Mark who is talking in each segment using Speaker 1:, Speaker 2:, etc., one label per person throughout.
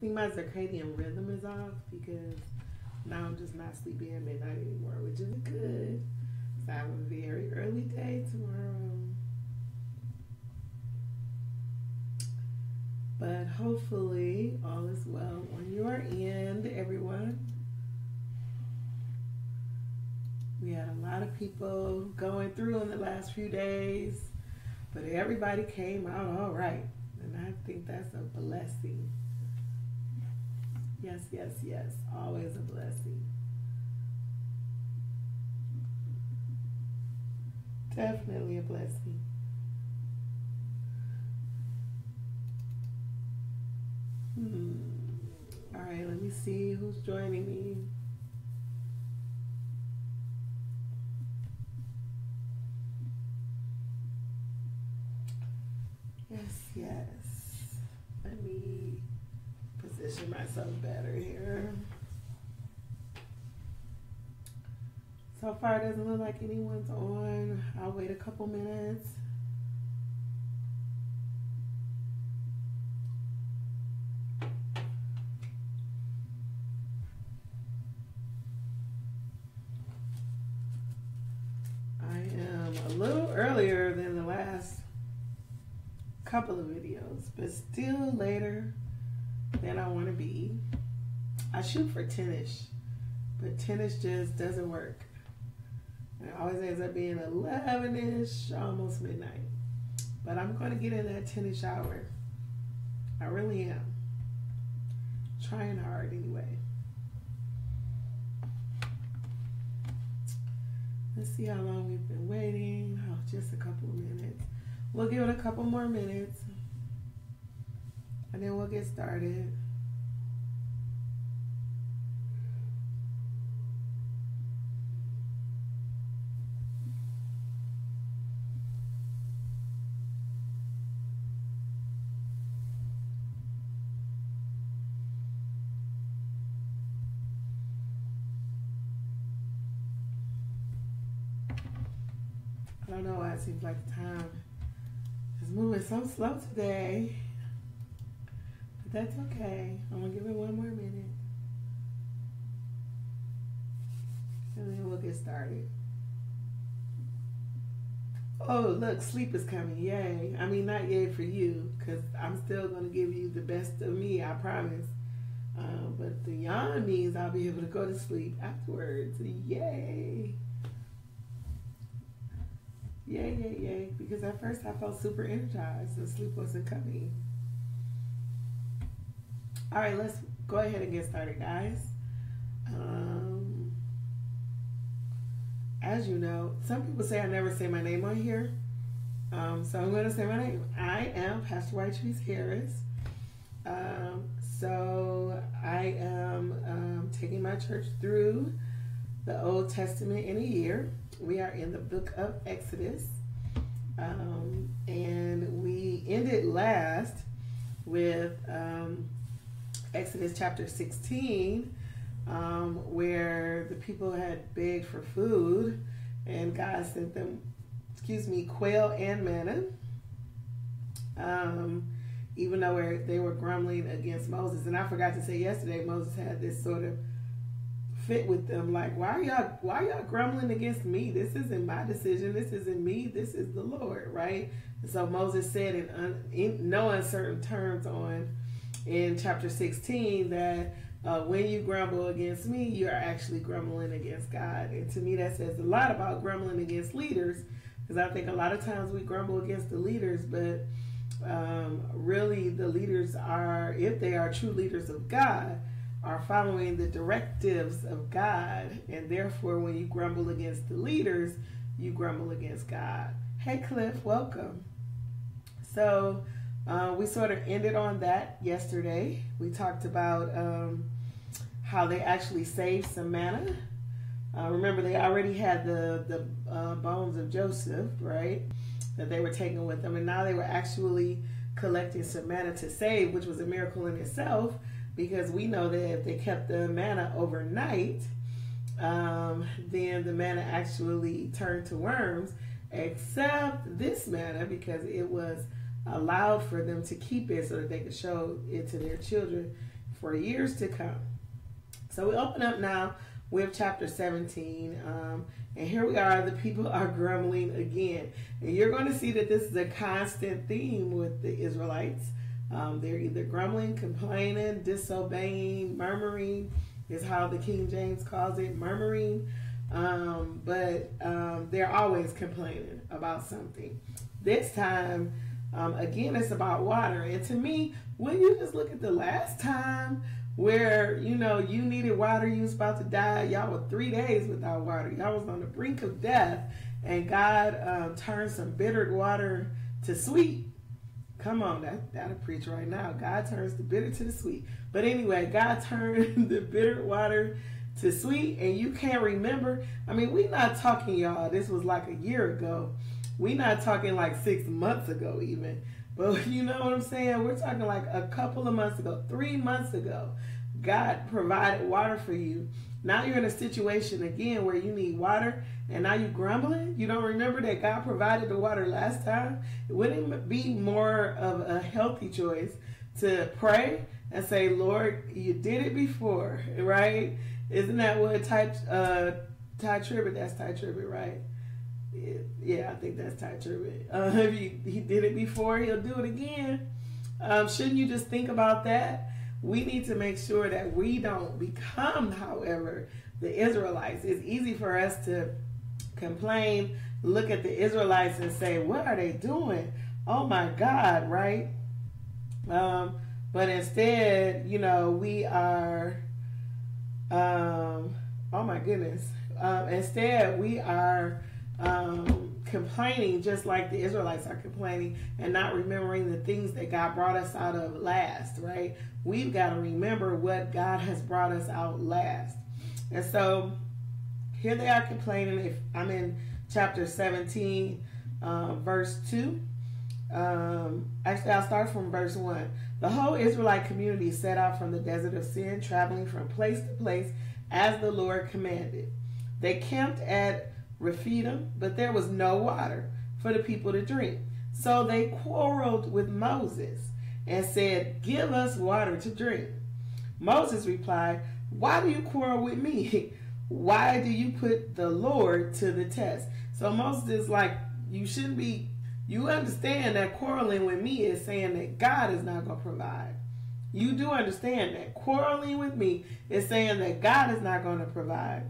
Speaker 1: think my circadian rhythm is off because now I'm just not sleeping at midnight anymore, which is good. So I have a very early day tomorrow. But hopefully all is well on your end, everyone. We had a lot of people going through in the last few days, but everybody came out all right. And I think that's a blessing. Yes, yes, yes. Always a blessing. Definitely a blessing. All right, let me see who's joining me. Yes, yes. Let me position myself better here. So far, it doesn't look like anyone's on. I'll wait a couple minutes. I am a little earlier than the last couple of videos, but still later than I want to be. I shoot for 10ish, but 10ish just doesn't work. It always ends up being 11ish, almost midnight. But I'm going to get in that 10ish hour. I really am. Trying hard anyway. Let's see how long we've been waiting. Oh, just a couple of minutes. We'll give it a couple more minutes, and then we'll get started. I don't know why it seems like time is moving so slow today, but that's okay. I'm gonna give it one more minute, and then we'll get started. Oh, look, sleep is coming. Yay. I mean, not yay for you, because I'm still gonna give you the best of me, I promise. But the yawn means I'll be able to go to sleep afterwards. Yay. Yay, yay, yay. Because at first I felt super energized and sleep wasn't coming. All right, let's go ahead and get started, guys. As you know, some people say I never say my name on here. So I'm going to say my name. I am Pastor White Trees Harris. So I am taking my church through the Old Testament in a year. We are in the book of Exodus, and we ended last with Exodus chapter 16, where the people had begged for food, and God sent them, quail and manna, even though they were grumbling against Moses. And I forgot to say yesterday, Moses had this sort of fit with them, like, why are y'all grumbling against me? This isn't my decision. This isn't me. This is the Lord, right? And so Moses said in no uncertain terms in chapter 16 that when you grumble against me, you're actually grumbling against God. And to me, that says a lot about grumbling against leaders, because I think a lot of times we grumble against the leaders, but really the leaders are, if they are true leaders of God, are following the directives of God, and therefore when you grumble against the leaders, you grumble against God. Hey Cliff, welcome. So we sort of ended on that yesterday. We talked about how they actually saved some manna. Remember, they already had the bones of Joseph, right, that they were taking with them, and now they were actually collecting some manna to save, which was a miracle in itself, because we know that if they kept the manna overnight, then the manna actually turned to worms, except this manna, because it was allowed for them to keep it so that they could show it to their children for years to come. So we open up now with chapter 17. And here we are, the people are grumbling again. And you're going to see that this is a constant theme with the Israelites. They're either grumbling, complaining, disobeying, murmuring is how the King James calls it, murmuring. But they're always complaining about something. This time, again, it's about water. And to me, when you just look at the last time where, you needed water, you was about to die, y'all were 3 days without water. Y'all was on the brink of death, and God turned some bitter water to sweet. Come on, that'll preach right now. God turns the bitter to the sweet. But anyway, God turned the bitter water to sweet, and you can't remember. I mean, we not talking, y'all, this was like a year ago. We not talking like 6 months ago even. But you know what I'm saying? We're talking like a couple of months ago, 3 months ago. God provided water for you. Now you're in a situation again where you need water, and now you're grumbling. You don't remember that God provided the water last time? Wouldn't it be more of a healthy choice to pray and say, Lord, you did it before, right? Isn't that what Ty Tribbett, that's Ty Tribbett, right? Yeah, I think that's Ty Tribbett. If he did it before, he'll do it again. Shouldn't you just think about that? We need to make sure that we don't become, however, the Israelites. It's easy for us to complain, look at the Israelites and say, what are they doing? Oh my God, right? But instead, we are, oh my goodness. Instead, we are complaining just like the Israelites are complaining and not remembering the things that God brought us out of last, right? We've got to remember what God has brought us out last. And so here they are complaining. If I'm in chapter 17, verse 2. Actually, I'll start from verse 1. The whole Israelite community set out from the desert of Sin, traveling from place to place as the Lord commanded. They camped at Rephidim, but there was no water for the people to drink. So they quarreled with Moses and said, give us water to drink. Moses replied, why do you quarrel with me? Why do you put the Lord to the test? So Moses is like, you understand that quarreling with me is saying that God is not going to provide. You do understand that quarreling with me is saying that God is not going to provide.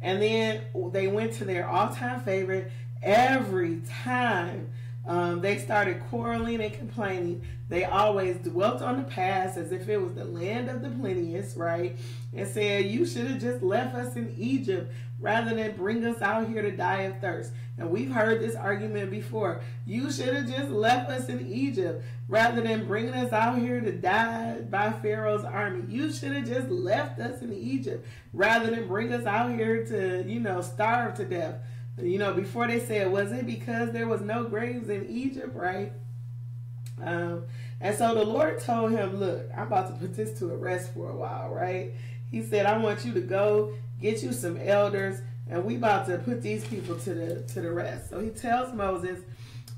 Speaker 1: And then they went to their all-time favorite. Every time they started quarreling and complaining, they always dwelt on the past as if it was the land of the plenteous, right? And said, you should have just left us in Egypt rather than bring us out here to die of thirst. And we've heard this argument before. You should have just left us in Egypt rather than bringing us out here to die by Pharaoh's army. You should have just left us in Egypt rather than bring us out here to, starve to death. Before they said, was it because there was no graves in Egypt, right? And so the Lord told him, look, I'm about to put this to a rest for a while, right? He said, I want you to go get you some elders, and we about to put these people to the rest. So he tells Moses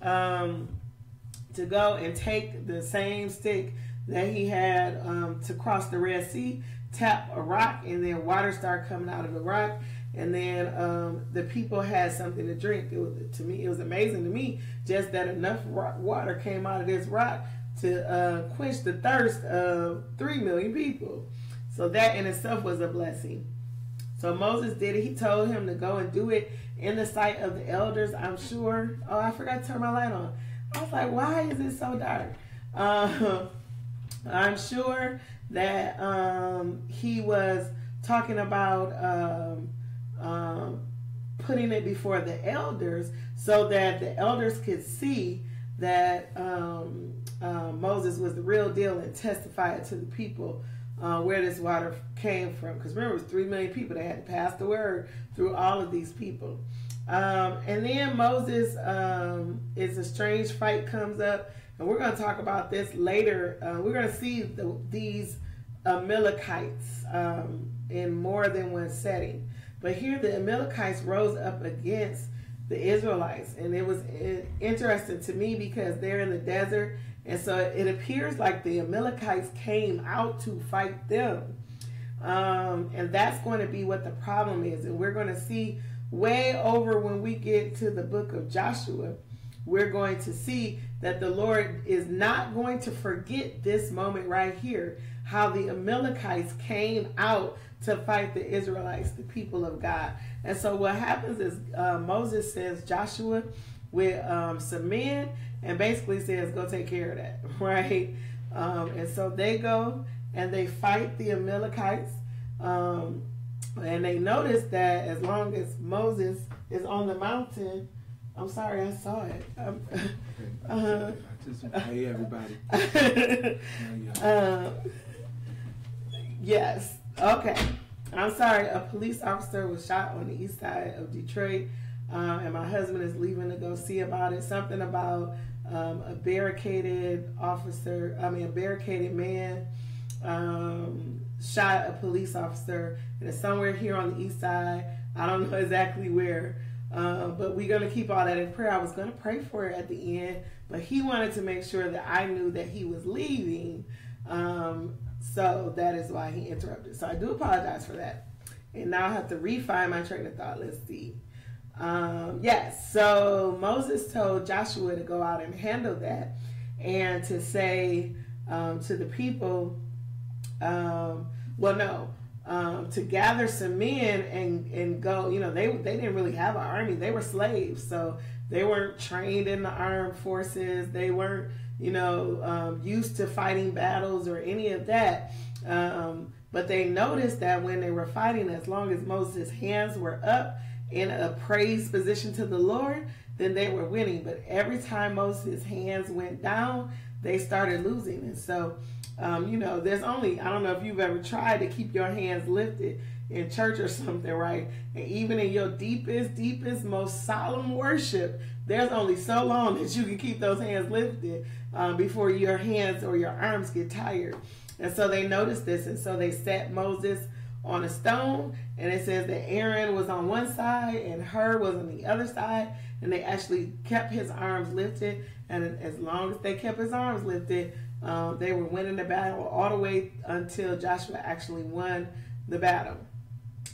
Speaker 1: to go and take the same stick that he had to cross the Red Sea, tap a rock, and then water started coming out of the rock. And then the people had something to drink. It was amazing to me just that enough water came out of this rock to quench the thirst of 3 million people. So that in itself was a blessing. So Moses did it. He told him to go and do it in the sight of the elders, I'm sure. Oh, I forgot to turn my light on. I was like, why is it so dark? I'm sure that he was talking about putting it before the elders so that the elders could see that Moses was the real deal and testify it to the people where this water came from. Because remember, it was 3 million people that had to pass the word through all of these people. And then Moses, is a strange fight comes up, and we're going to talk about this later. We're going to see these Amalekites in more than one setting. But here the Amalekites rose up against the Israelites. And it was interesting to me because they're in the desert And so it appears like the Amalekites came out to fight them. And that's going to be what the problem is. And we're going to see way over when we get to the book of Joshua, we're going to see that the Lord is not going to forget this moment right here, how the Amalekites came out to fight the Israelites, the people of God. And so what happens is Moses sends Joshua with some men and basically says, go take care of that, right? And so they go and they fight the Amalekites. And they notice that as long as Moses is on the mountain, I'm sorry, I saw it.
Speaker 2: Hey, everybody.
Speaker 1: Yes. Okay. I'm sorry. A police officer was shot on the east side of Detroit, and my husband is leaving to go see about it. Something about a barricaded man shot a police officer, and it's somewhere here on the east side. I don't know exactly where. But we're going to keep all that in prayer. I was going to pray for it at the end, but he wanted to make sure that I knew that he was leaving. So that is why he interrupted. So I do apologize for that. And now I have to refine my train of thought. Let's see. Yes. So Moses told Joshua to go out and handle that and to say to the people, to gather some men and go, they didn't really have an army. They were slaves. So they weren't trained in the armed forces. They weren't, used to fighting battles or any of that. But they noticed that when they were fighting, as long as Moses' hands were up in a praise position to the Lord, then they were winning. But every time Moses' hands went down, they started losing. And so, there's only, I don't know if you've ever tried to keep your hands lifted in church or something, right? And even in your deepest, most solemn worship, there's only so long that you can keep those hands lifted before your hands or your arms get tired. And so they noticed this, and so they set Moses on a stone, and it says that Aaron was on one side and Hur was on the other side, and they actually kept his arms lifted, and as long as they kept his arms lifted, they were winning the battle all the way until Joshua actually won the battle.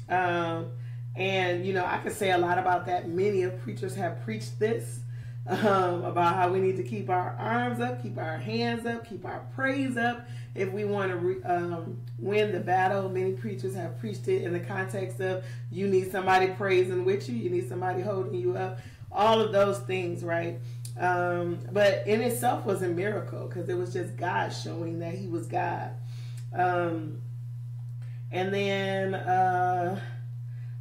Speaker 1: And I could say a lot about that. Many of preachers have preached this, about how we need to keep our arms up, keep our hands up, keep our praise up if we want to win the battle. Many preachers have preached it in the context of you need somebody praising with you, you need somebody holding you up, all of those things, right? But in itself was a miracle because it was just God showing that he was God. And then I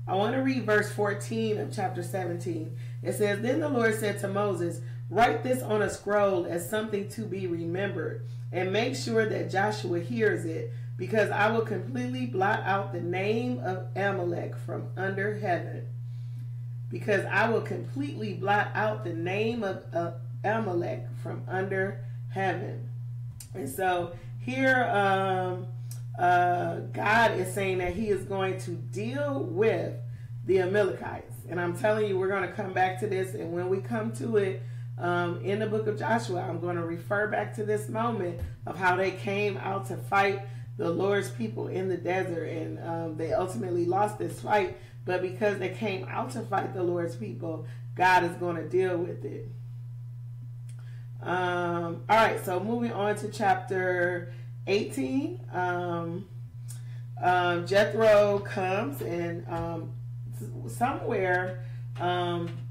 Speaker 1: want to read verse 14 of chapter 17. It says, "Then the Lord said to Moses, write this on a scroll as something to be remembered, and make sure that Joshua hears it, because I will completely blot out the name of Amalek from under heaven." Because I will completely blot out the name of Amalek from under heaven. And so here God is saying that he is going to deal with the Amalekites. And I'm telling you, we're going to come back to this. And when we come to it in the book of Joshua, I'm going to refer back to this moment of how they came out to fight the Lord's people in the desert. And they ultimately lost this fight. But because they came out to fight the Lord's people, God is going to deal with it. All right, so moving on to chapter 18. Jethro comes, and somewhere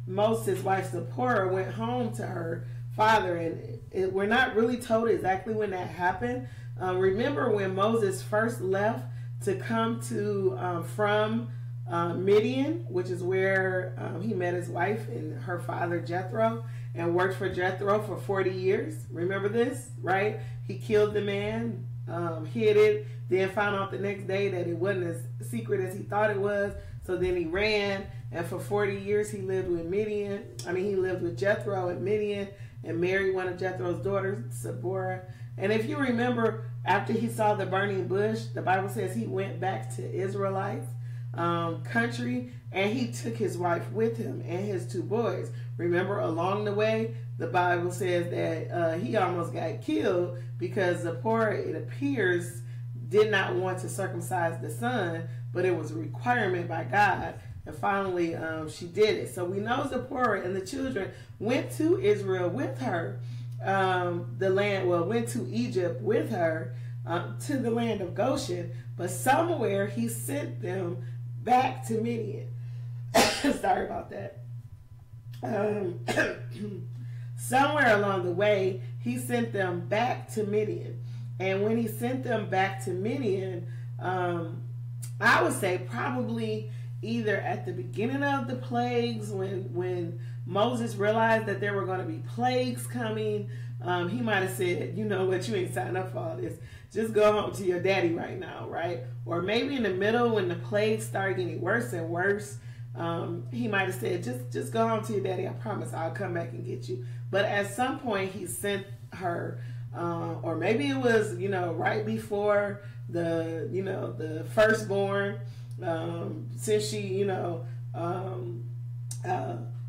Speaker 1: Moses' wife Zipporah went home to her father, and we're not really told exactly when that happened. Remember when Moses first left to come to from Midian, which is where he met his wife and her father Jethro, and worked for Jethro for 40 years. Remember this, right? He killed the man, hid it, then found out the next day that it wasn't as secret as he thought it was. So then he ran, and for 40 years he lived with he lived with Jethro at Midian and married one of Jethro's daughters, Zipporah. And if you remember, after he saw the burning bush, the Bible says he went back to Israelites. country, and he took his wife with him and his 2 boys. Remember, along the way, the Bible says that he almost got killed because Zipporah, it appears, did not want to circumcise the son, but it was a requirement by God. And finally, she did it. So we know Zipporah and the children went to Israel with her, went to Egypt with her, to the land of Goshen, but somewhere he sent them back to Midian. Sorry about that. Somewhere along the way, he sent them back to Midian. And when he sent them back to Midian, I would say probably either at the beginning of the plagues, when Moses realized that there were going to be plagues coming, he might have said, you know what, you ain't signed up for all this. Just go home to your daddy right now, right? Or maybe in the middle when the plagues started getting worse and worse, he might have said, just go home to your daddy. I promise I'll come back and get you. But at some point he sent her, or maybe it was, right before the firstborn, since she,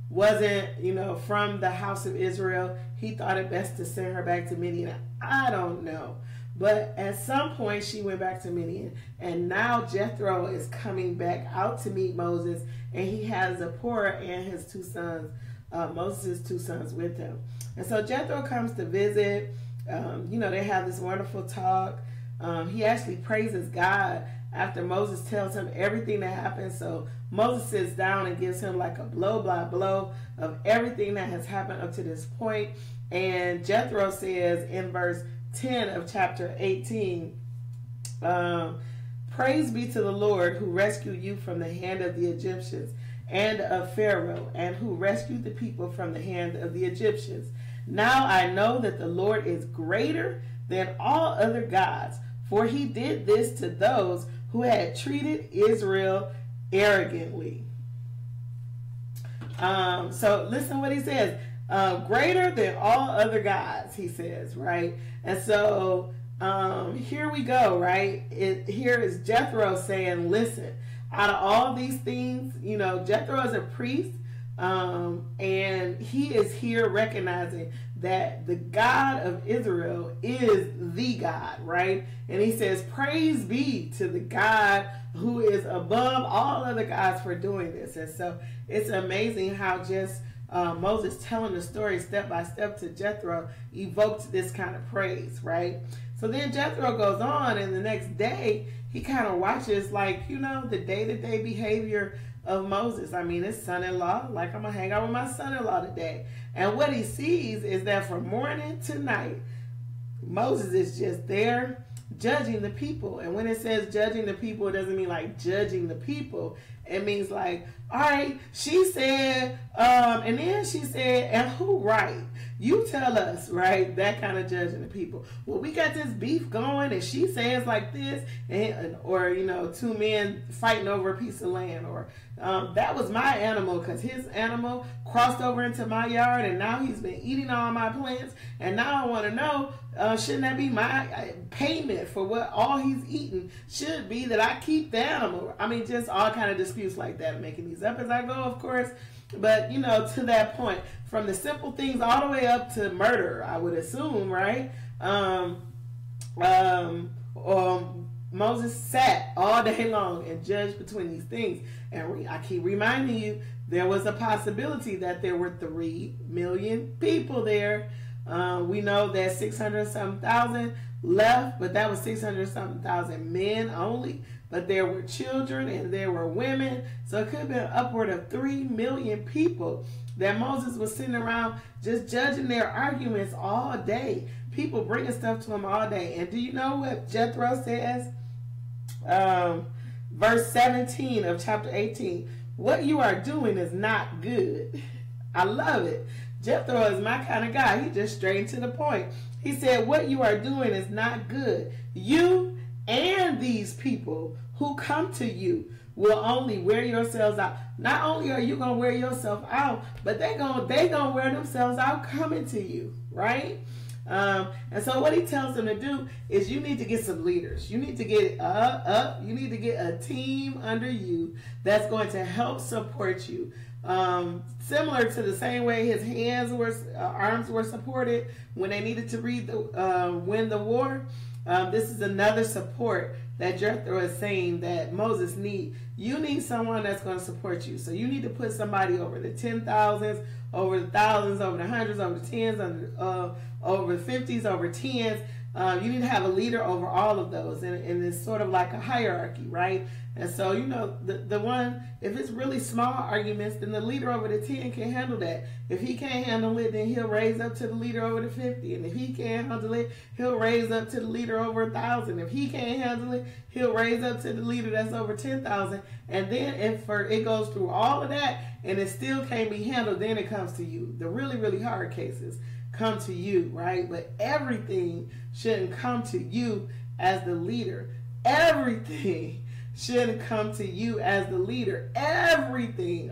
Speaker 1: wasn't, from the house of Israel, he thought it best to send her back to Midian. I don't know. But at some point she went back to Midian, and now Jethro is coming back out to meet Moses, and he has Zipporah and his 2 sons, Moses' 2 sons with him. And so Jethro comes to visit. They have this wonderful talk. He actually praises God after Moses tells him everything that happened. So Moses sits down and gives him like a blow by blow of everything that has happened up to this point. And Jethro says in verse 10 of chapter 18, praise be to the Lord who rescued you from the hand of the Egyptians and of Pharaoh, and who rescued the people from the hand of the Egyptians. Now I know that the Lord is greater than all other gods, for he did this to those who had treated Israel arrogantly. So listen what he says. Greater than all other gods, he says, right? And so here we go, right? Here is Jethro saying, listen, out of all these things, Jethro is a priest, and he is here recognizing that the God of Israel is the God, right? And he says, praise be to the God who is above all other gods for doing this. And so it's amazing how just Moses telling the story step by step to Jethro evoked this kind of praise, right? So then Jethro goes on, and the next day he kind of watches, like, the day-to-day behavior of Moses. I mean, his son-in-law, like, I'm gonna hang out with my son-in-law today. And what he sees is that from morning to night, Moses is just there judging the people. And when it says judging the people, it doesn't mean like judging the people. It means like, all right, she said, and then she said, and who right? You tell us, right? That kind of judging the people. Well, we got this beef going, and she says like this, or 2 men fighting over a piece of land, or that was my animal because his animal crossed over into my yard, and now he's been eating all my plants, and now I want to know, shouldn't that be my payment for what all he's eating should be that I keep the animal? I mean, just all kind of disputes like that. I'm making these up as I go, of course. But, to that point, from the simple things all the way up to murder, I would assume, right? Moses sat all day long and judged between these things. And I keep reminding you, there was a possibility that there were 3 million people there. We know that 600-something thousand left, but that was 600-something thousand men only. But there were children and there were women. So it could have been upward of 3 million people that Moses was sitting around just judging their arguments all day. People bringing stuff to him all day. And do you know what Jethro says? Verse 17 of chapter 18. What you are doing is not good. I love it. Jethro is my kind of guy. He just straight to the point. He said, what you are doing is not good. You and these people who come to you will only wear yourselves out. Not only are you going to wear yourself out, but they gonna wear themselves out coming to you, right? And so what he tells them to do is you need to get some leaders. You need to get up. You need to get a team under you that's going to help support you. Similar to the same way his arms were supported when they needed to win the war. This is another support that Jethro is saying that Moses needs. You need someone that's going to support you. So you need to put somebody over the 10,000s, over the thousands, over the hundreds, over the tens, over the 50s, over tens. You need to have a leader over all of those. And it's sort of like a hierarchy, right? And so, you know, the one, if it's really small arguments, then the leader over the 10 can handle that. If he can't handle it, then he'll raise up to the leader over the 50. And if he can't handle it, he'll raise up to the leader over 1,000. If he can't handle it, he'll raise up to the leader that's over 10,000. And then if it goes through all of that and it still can't be handled, then it comes to you. The really, really hard cases come to you, right? But everything shouldn't come to you as the leader. Everything shouldn't come to you as the leader. Everything,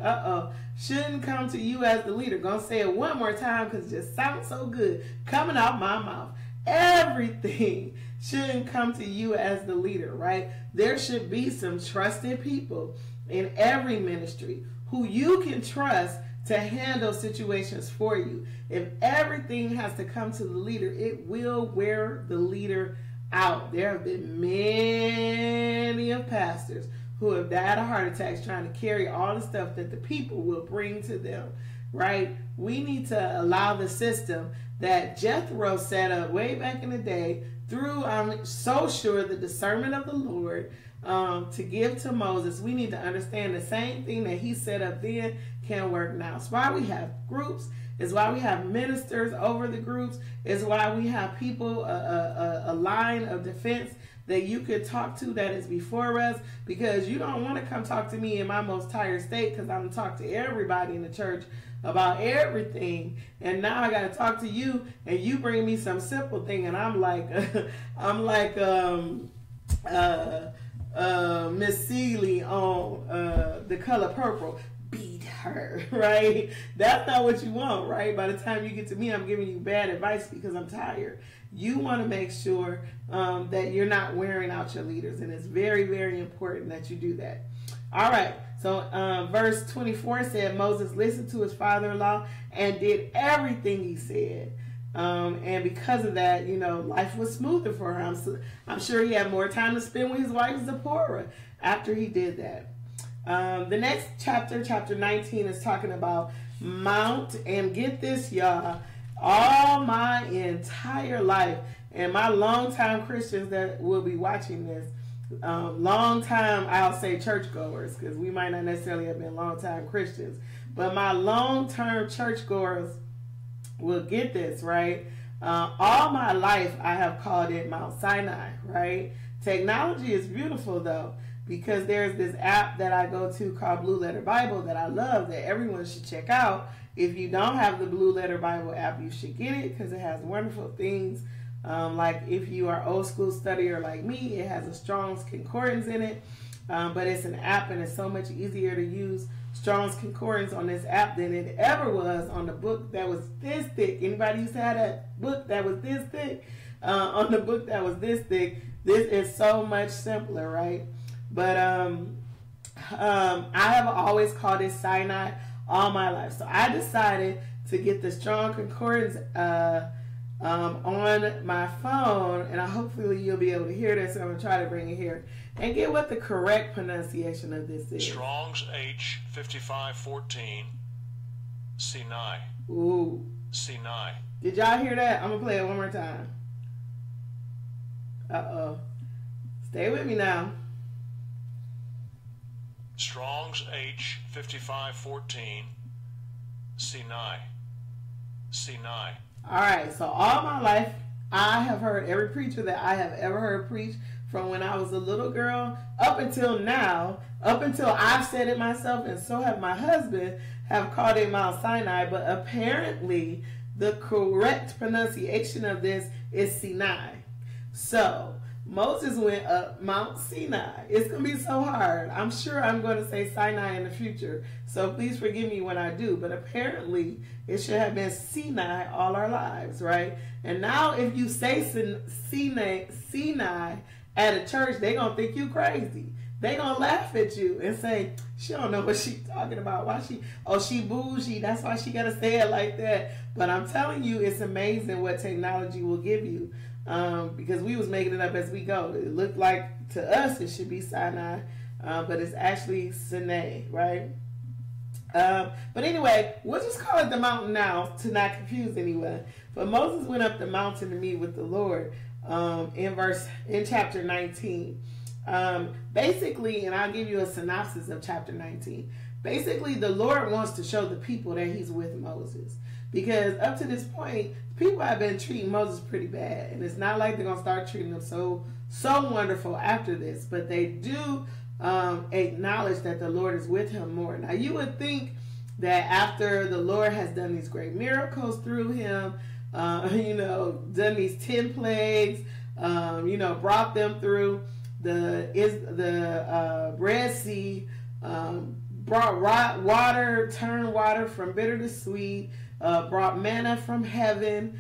Speaker 1: shouldn't come to you as the leader. Gonna say it one more time because it just sounds so good coming out my mouth. Everything shouldn't come to you as the leader, right? There should be some trusted people in every ministry who you can trust to handle situations for you. If everything has to come to the leader, it will wear the leader out. There have been many of pastors who have died of heart attacks trying to carry all the stuff that the people will bring to them, right? We need to allow the system that Jethro set up way back in the day through, I'm so sure, the discernment of the Lord to give to Moses. We need to understand the same thing that he set up then can work now. It's why we have groups. It's why we have ministers over the groups. It's why we have people, a line of defense that you could talk to that is before us, because you don't want to come talk to me in my most tired state because I'm going to talk to everybody in the church about everything, and now I got to talk to you and you bring me some simple thing and I'm like Miss Seeley on The Color Purple. Beat her, right? That's not what you want, right? By the time you get to me, I'm giving you bad advice because I'm tired. You want to make sure that you're not wearing out your leaders, and it's very, very important that you do that. All right, so verse 24 said, Moses listened to his father-in-law and did everything he said. And because of that, you know, life was smoother for him. So I'm sure he had more time to spend with his wife Zipporah after he did that. The next chapter, chapter 19, is talking about Mount, and get this, y'all, all my entire life, and my longtime Christians that will be watching this, long time, I'll say churchgoers, because we might not necessarily have been long-time Christians, but my long-term churchgoers will get this, right? All my life, I have called it Mount Sinai, right? Technology is beautiful, though, because there's this app that I go to called Blue Letter Bible that I love, that everyone should check out. If you don't have the Blue Letter Bible app, you should get it because it has wonderful things. Like if you are old school studier like me, it has a Strong's Concordance in it. But it's an app and it's so much easier to use Strong's Concordance on this app than it ever was on the book that was this thick. Anybody used to have that book that was this thick? On the book that was this thick, this is so much simpler, right? But I have always called it Sinai all my life. So I decided to get the Strong Concordance on my phone, and hopefully you'll be able to hear this. So I'm going to try to bring it here and get what the correct pronunciation of this is.
Speaker 2: Strong's H5514 Sinai.
Speaker 1: Ooh.
Speaker 2: Sinai.
Speaker 1: Did y'all hear that? I'm going to play it one more time. Uh-oh. Stay with me now.
Speaker 2: Strong's H5514 Sinai. Sinai.
Speaker 1: All right, so all my life, I have heard every preacher that I have ever heard preach from when I was a little girl up until now, up until I've said it myself, and so have my husband, have called it Mount Sinai. But apparently, the correct pronunciation of this is Sinai. So, Moses went up Mount Sinai. It's going to be so hard. I'm sure I'm going to say Sinai in the future, so please forgive me when I do. But apparently, it should have been Sinai all our lives, right? And now if you say Sinai at a church, they're going to think you crazy. They're going to laugh at you and say, she don't know what she's talking about. Why she bougie. That's why she got to say it like that. But I'm telling you, it's amazing what technology will give you. Because we was making it up as we go. It looked like to us it should be Sinai, but it's actually Sinai, right? But anyway, we'll just call it the mountain now to not confuse anyone. But Moses went up the mountain to meet with the Lord in chapter 19. Basically, and I'll give you a synopsis of chapter 19. Basically, the Lord wants to show the people that he's with Moses. Because up to this point, people have been treating Moses pretty bad. And it's not like they're going to start treating him so wonderful after this. But they do acknowledge that the Lord is with him more. Now, you would think that after the Lord has done these great miracles through him, done these 10 plagues, brought them through the Red Sea, brought water, turned water from bitter to sweet, brought manna from heaven,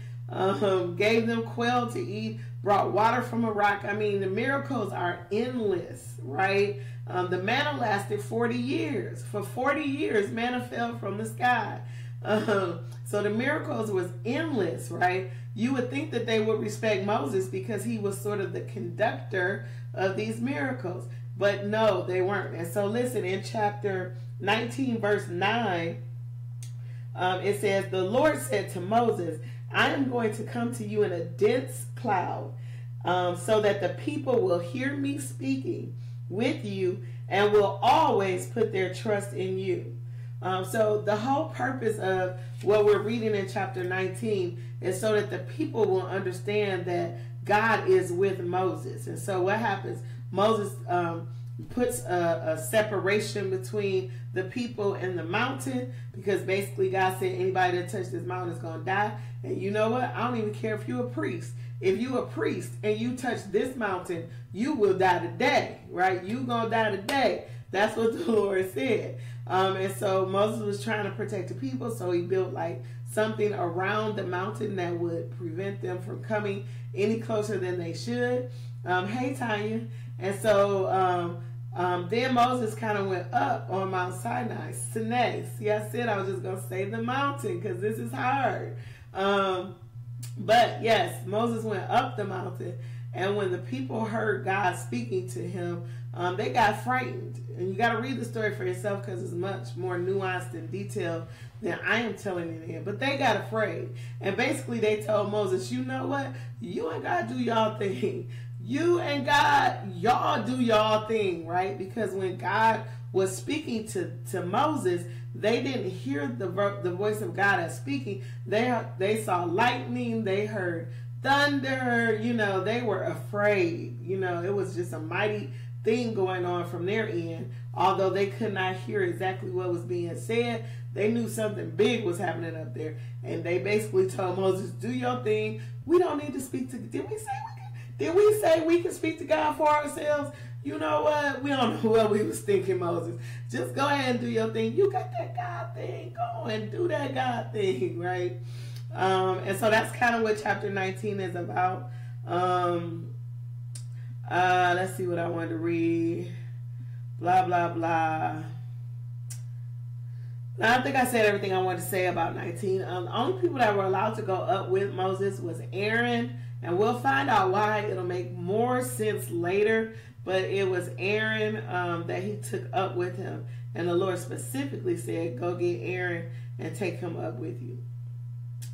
Speaker 1: gave them quail to eat, brought water from a rock. I mean, the miracles are endless, right? The manna lasted 40 years. For 40 years, manna fell from the sky. So the miracles was endless, right? You would think that they would respect Moses because he was sort of the conductor of these miracles. But no, they weren't. And so listen, in chapter 19, verse 9, it says, the Lord said to Moses, I am going to come to you in a dense cloud so that the people will hear me speaking with you and will always put their trust in you. So the whole purpose of what we're reading in chapter 19 is so that the people will understand that God is with Moses. And so what happens? Moses puts a separation between the people and the mountain, because basically God said anybody that touches this mountain is going to die. And you know what? I don't even care if you're a priest. If you're a priest and you touch this mountain, you will die today, right? You're going to die today. That's what the Lord said. And so Moses was trying to protect the people, so he built like something around the mountain that would prevent them from coming any closer than they should. Hey, Tanya. And so then Moses kind of went up on Mount Sinai. See, I said I was just going to say the mountain because this is hard. But yes, Moses went up the mountain. And when the people heard God speaking to him, they got frightened. And you got to read the story for yourself because it's much more nuanced and detailed than I am telling it here. But they got afraid. And basically they told Moses, you know what? You and God do y'all thing. You and God, y'all do y'all thing, right? Because when God was speaking to Moses, they didn't hear the voice of God as speaking. They saw lightning. They heard thunder. They were afraid. It was just a mighty thing going on from their end. Although they could not hear exactly what was being said, they knew something big was happening up there. And they basically told Moses, do your thing. We don't need to speak to... Did we say we can speak to God for ourselves? You know what? We don't know what we was thinking, Moses. Just go ahead and do your thing. You got that God thing. Go and do that God thing, right? And so that's kind of what chapter 19 is about. Let's see what I wanted to read. Blah, blah, blah. Now, I think I said everything I wanted to say about 19. The only people that were allowed to go up with Moses was Aaron. And we'll find out why. It'll make more sense later. But it was Aaron that he took up with him. And the Lord specifically said, go get Aaron and take him up with you.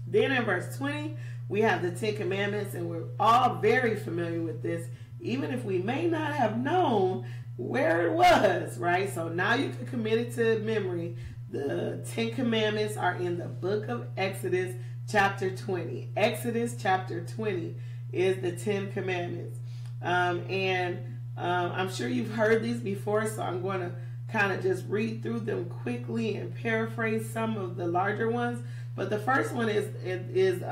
Speaker 1: Then in verse 20, we have the 10 Commandments. And we're all very familiar with this, even if we may not have known where it was, right? So now you can commit it to memory. The 10 Commandments are in the book of Exodus, chapter 20. Exodus chapter 20 is the 10 Commandments. I'm sure you've heard these before, so I'm going to kind of just read through them quickly and paraphrase some of the larger ones. But the first one is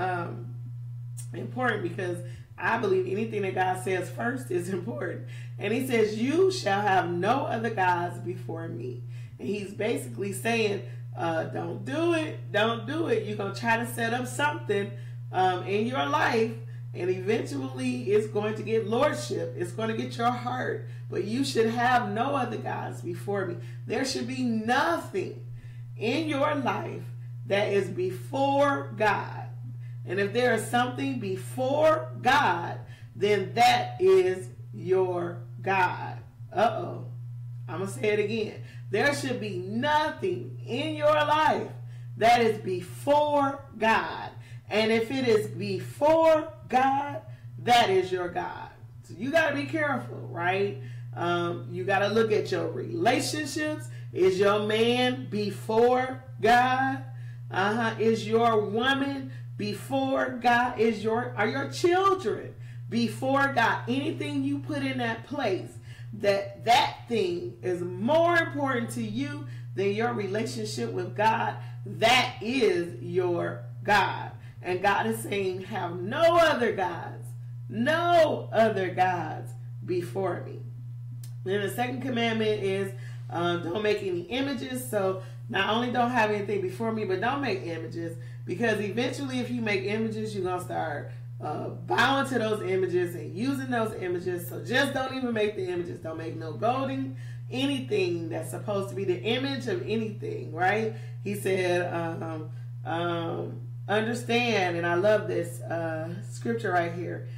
Speaker 1: important because I believe anything that God says first is important. And he says, you shall have no other gods before me. And he's basically saying, don't do it. Don't do it. You're going to try to set up something in your life, and eventually it's going to get lordship. It's going to get your heart. But you should have no other gods before me. There should be nothing in your life that is before God. And if there is something before God, then that is your God. Uh-oh. I'm going to say it again. There should be nothing in your life that is before God. And if it is before God, that is your God. So you got to be careful, right? You got to look at your relationships. Is your man before God? Is your woman before God? Are your children before God? Anything you put in that place, that thing is more important to you than your relationship with God, that is your God. And God is saying, have no other gods before me. Then the second commandment is don't make any images. So not only don't have anything before me, but don't make images, because eventually if you make images, you're going to start bowing to those images and using those images. So just don't even make the images. Don't make no golden anything that's supposed to be the image of anything, right? He said, understand, and I love this scripture right here.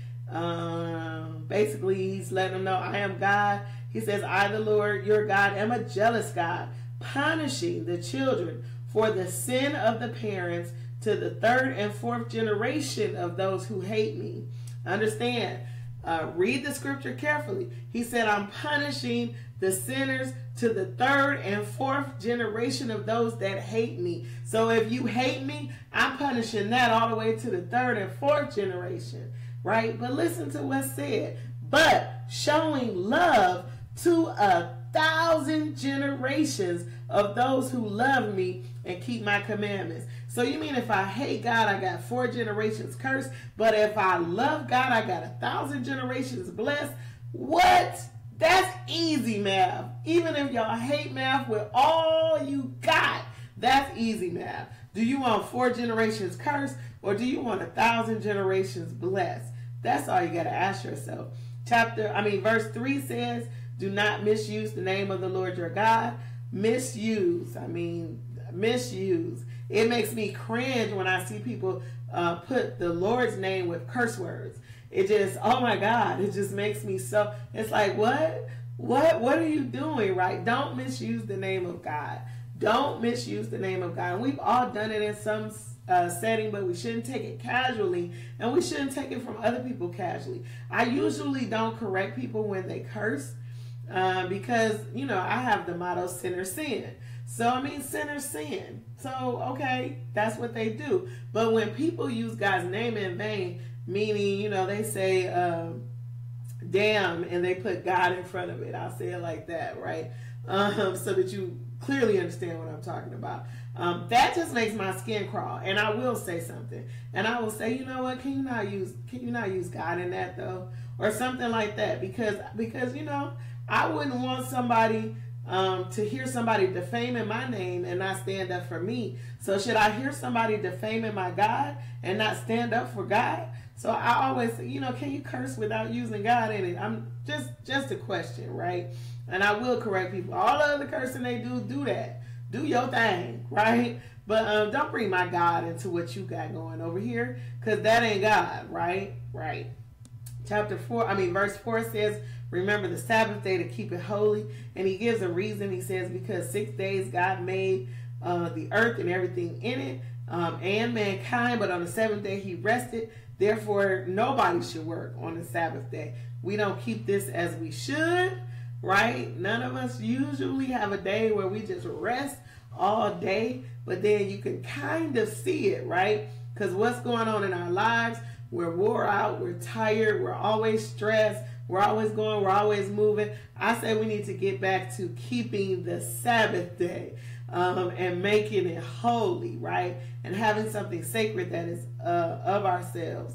Speaker 1: Basically, he's letting them know, I am God. He says, I, the Lord, your God, am a jealous God, punishing the children for the sin of the parents to the third and fourth generation of those who hate me. Understand, read the scripture carefully. He said, I'm punishing the sinners to the third and fourth generation of those that hate me. So if you hate me, I'm punishing that all the way to the third and fourth generation, right? But listen to what's said. But showing love to 1,000 generations of those who love me and keep my commandments. So you mean if I hate God, I got 4 generations cursed, but if I love God, I got 1,000 generations blessed? What? That's easy math. Even if y'all hate math with all you got, that's easy math. Do you want 4 generations cursed, or do you want 1,000 generations blessed? That's all you got to ask yourself. Verse 3 says, do not misuse the name of the Lord your God. Misuse. It makes me cringe when I see people put the Lord's name with curse words. It just, oh my God, it just makes me so, it's like, what are you doing, right? Don't misuse the name of God. Don't misuse the name of God. And we've all done it in some setting, but we shouldn't take it casually, and we shouldn't take it from other people casually. I usually don't correct people when they curse because, I have the motto, sinner sin. So, sinner sin. So, okay, that's what they do. But when people use God's name in vain, meaning, they say, damn, and they put God in front of it. I'll say it like that, right? So that you clearly understand what I'm talking about. That just makes my skin crawl. And I will say something. And I will say, you know what, can you not use God in that though? Or something like that. Because I wouldn't want somebody to hear somebody defaming my name and not stand up for me. So should I hear somebody defaming my God and not stand up for God? So I always say, can you curse without using God in it? I'm just a question, right? And I will correct people. All the other cursing they do that. Do your thing, right? But don't bring my God into what you got going over here, because that ain't God, right? Right. Verse 4 says, remember the Sabbath day to keep it holy. And he gives a reason. He says, because 6 days God made the earth and everything in it, and mankind, but on the 7th day he rested. Therefore, nobody should work on the Sabbath day. We don't keep this as we should, right? None of us usually have a day where we just rest all day, but then you can kind of see it, right? Because what's going on in our lives, we're wore out, we're tired, we're always stressed, we're always going, we're always moving. I say we need to get back to keeping the Sabbath day and making it holy, right? And having something sacred that is of ourselves.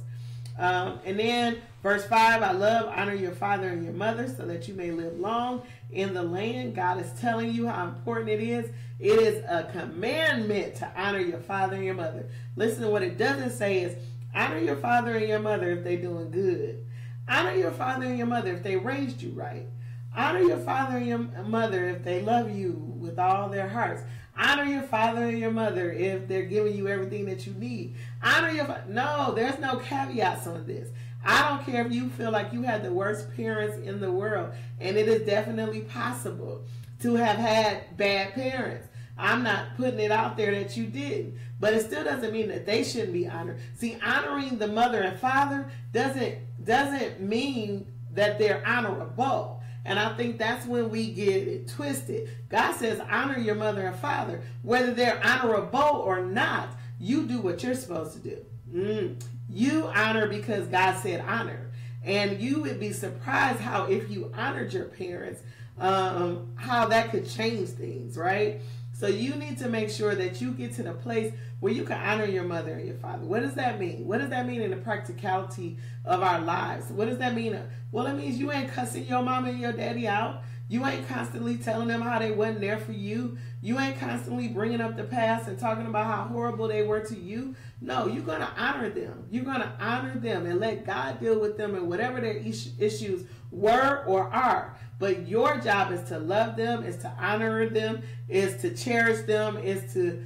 Speaker 1: And then Verse 5, I love, honor your father and your mother so that you may live long in the land. God is telling you how important it is. It is a commandment to honor your father and your mother. Listen to what it doesn't say is, honor your father and your mother if they're doing good. Honor your father and your mother if they raised you right. Honor your father and your mother if they love you with all their hearts. Honor your father and your mother if they're giving you everything that you need. Honor your no, there's no caveats on this. I don't care if you feel like you had the worst parents in the world, and it is definitely possible to have had bad parents. I'm not putting it out there that you didn't, but it still doesn't mean that they shouldn't be honored. See, honoring the mother and father doesn't mean that they're honorable. And I think that's when we get it twisted. God says honor your mother and father. Whether they're honorable or not, you do what you're supposed to do. You honor because God said honor. And you would be surprised how if you honored your parents, how that could change things, right? So you need to make sure that you get to the place where you can honor your mother and your father. What does that mean? What does that mean in the practicality of our lives? What does that mean? Well, it means you ain't cussing your mama and your daddy out. You ain't constantly telling them how they wasn't there for you. You ain't constantly bringing up the past and talking about how horrible they were to you. No, you're going to honor them. You're going to honor them and let God deal with them and whatever their issues were or are. But your job is to love them, is to honor them, is to cherish them, is to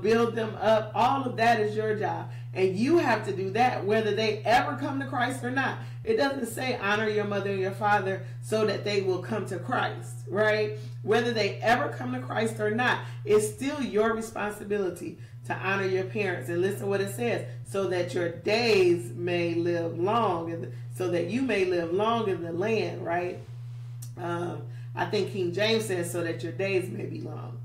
Speaker 1: build them up. All of that is your job. And you have to do that whether they ever come to Christ or not. It doesn't say honor your mother and your father so that they will come to Christ, right? Whether they ever come to Christ or not, it's still your responsibility to honor your parents. And listen to what it says, so that your days may live long, so that you may live long in the land, right? I think King James says so that your days may be long.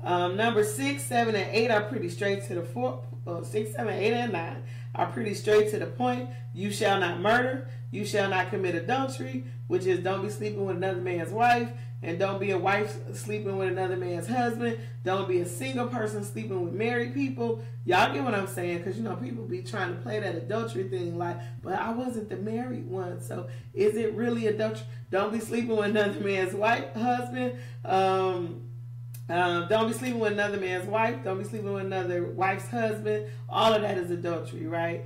Speaker 1: Number 6, 7, and 8 are pretty straight to the 6, 7, 8, and 9 are pretty straight to the point. You shall not murder. You shall not commit adultery, which is don't be sleeping with another man's wife, and don't be a wife sleeping with another man's husband. Don't be a single person sleeping with married people. Y'all get what I'm saying? Because, people be trying to play that adultery thing like, but I wasn't the married one, so is it really adultery? Don't be sleeping with another man's husband. Don't be sleeping with another man's wife. Don't be sleeping with another wife's husband. All of that is adultery, right?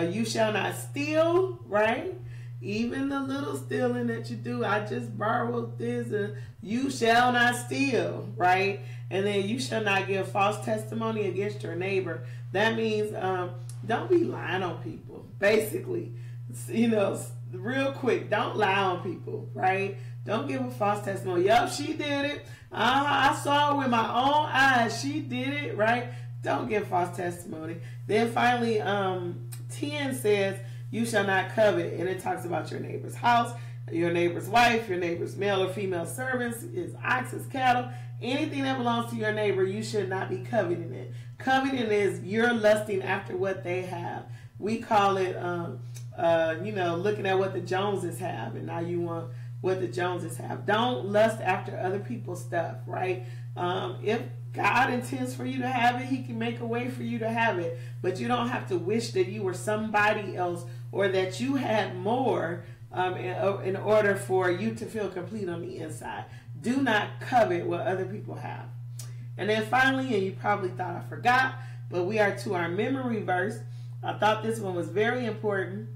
Speaker 1: You shall not steal, right? Even the little stealing that you do, I just borrowed this, you shall not steal, right? And then you shall not give false testimony against your neighbor. That means don't be lying on people, basically. Real quick, don't lie on people, right? Don't give a false testimony. Yup, she did it. I saw it with my own eyes. She did it, right? Don't give false testimony. Then finally, 10 says, you shall not covet, and it talks about your neighbor's house, your neighbor's wife, your neighbor's male or female servants, his ox, his cattle, anything that belongs to your neighbor, you should not be coveting it. Coveting is you're lusting after what they have. We call it, looking at what the Joneses have, and now you want what the Joneses have. Don't lust after other people's stuff, right? If God intends for you to have it, He can make a way for you to have it, but you don't have to wish that you were somebody else or that you had more in order for you to feel complete on the inside. Do not covet what other people have. And then finally, and you probably thought I forgot, but we are to our memory verse. I thought this one was very important.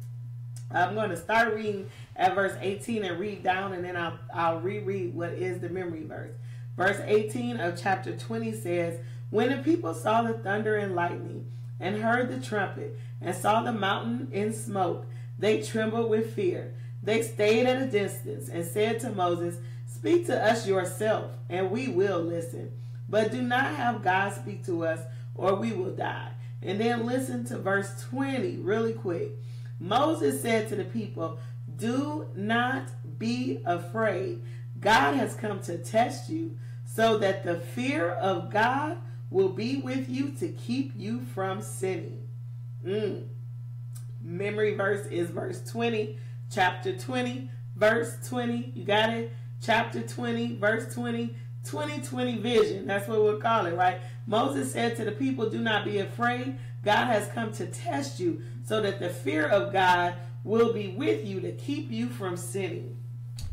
Speaker 1: I'm going to start reading at verse 18 and read down, and then I'll reread what is the memory verse. Verse 18 of chapter 20 says, when the people saw the thunder and lightning and heard the trumpet and saw the mountain in smoke, they trembled with fear. They stayed at a distance and said to Moses, speak to us yourself, and we will listen. But do not have God speak to us, or we will die. And then listen to verse 20 really quick. Moses said to the people, do not be afraid. God has come to test you so that the fear of God will be with you to keep you from sinning. Memory verse is verse 20, chapter 20, verse 20. You got it? Chapter 20, verse 20, 2020 vision. That's what we'll call it, right? Moses said to the people, do not be afraid. God has come to test you so that the fear of God will be with you to keep you from sinning.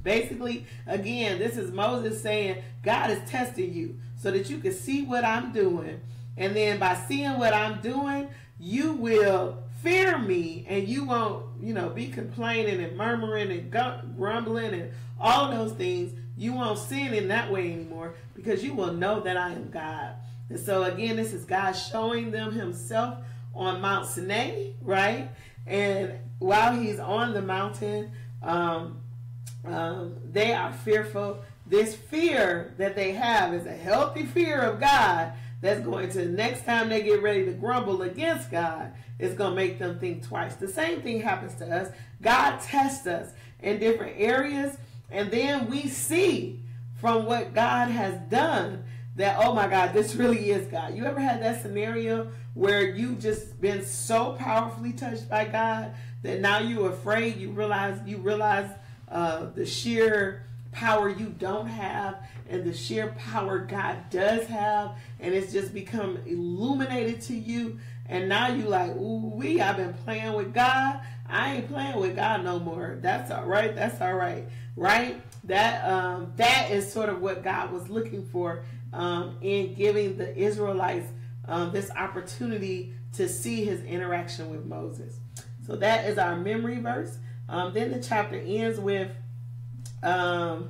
Speaker 1: Basically, again, this is Moses saying, God is testing you so that you can see what I'm doing. And then by seeing what I'm doing, you will fear me, and you won't, be complaining and murmuring and grumbling and all those things. You won't sin in that way anymore, because you will know that I am God. And so again, this is God showing them himself on Mount Sinai, right? And while he's on the mountain, they are fearful. This fear that they have is a healthy fear of God that's going to, next time they get ready to grumble against God, it's going to make them think twice. The same thing happens to us. God tests us in different areas, and then we see from what God has done that, oh my God, this really is God. You ever had that scenario where you just been so powerfully touched by God that now you're afraid? You realize the sheer power you don't have and the sheer power God does have, and it's just become illuminated to you. And now you like, ooh, I've been playing with God. I ain't playing with God no more. That's all right. That's all right. Right? That is sort of what God was looking for in giving the Israelites this opportunity to see his interaction with Moses. So that is our memory verse. Then the chapter ends with, I'm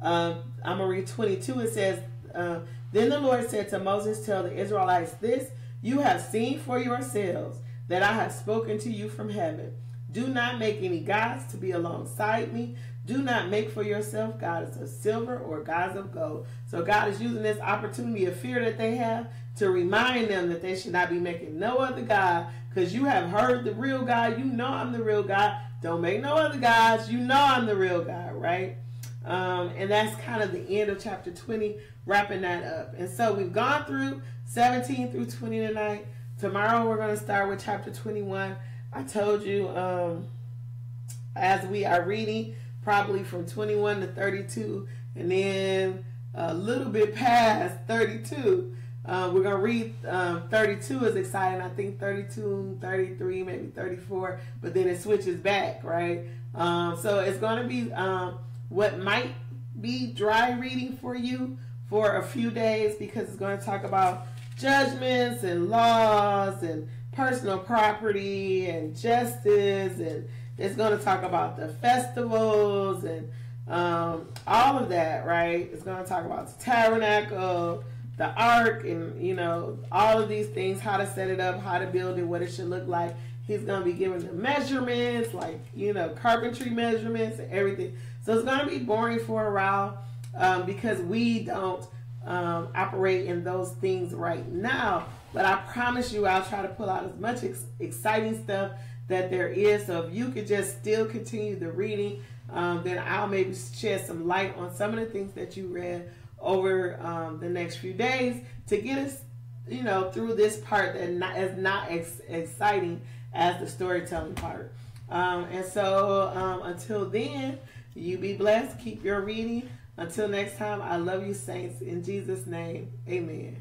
Speaker 1: going to read 22. It says, then the Lord said to Moses, tell the Israelites this, you have seen for yourselves that I have spoken to you from heaven. Do not make any gods to be alongside me. Do not make for yourself gods of silver or gods of gold. So God is using this opportunity of fear that they have to remind them that they should not be making no other God, because you have heard the real God. You know I'm the real God. Don't make no other gods. You know I'm the real God, right? And that's kind of the end of chapter 20, wrapping that up. And so we've gone through 17 through 20 tonight. Tomorrow we're going to start with chapter 21. I told you, as we are reading, probably from 21 to 32, and then a little bit past 32. We're going to read 32 is exciting. I think 32, 33, maybe 34, but then it switches back, right? So it's going to be what might be dry reading for you for a few days, because it's going to talk about judgments and laws and personal property and justice, and it's going to talk about the festivals and all of that, right? It's going to talk about the tabernacle, the ark, and all of these things, how to set it up, how to build it, what it should look like. He's going to be giving the measurements, like carpentry measurements and everything. So it's going to be boring for a while because we don't operate in those things right now. But I promise you, I'll try to pull out as much exciting stuff that there is. So if you could just still continue the reading, then I'll maybe shed some light on some of the things that you read over the next few days to get us, through this part that is not exciting as the storytelling part. And so until then, you be blessed. Keep your reading. Until next time, I love you, saints. In Jesus' name, amen.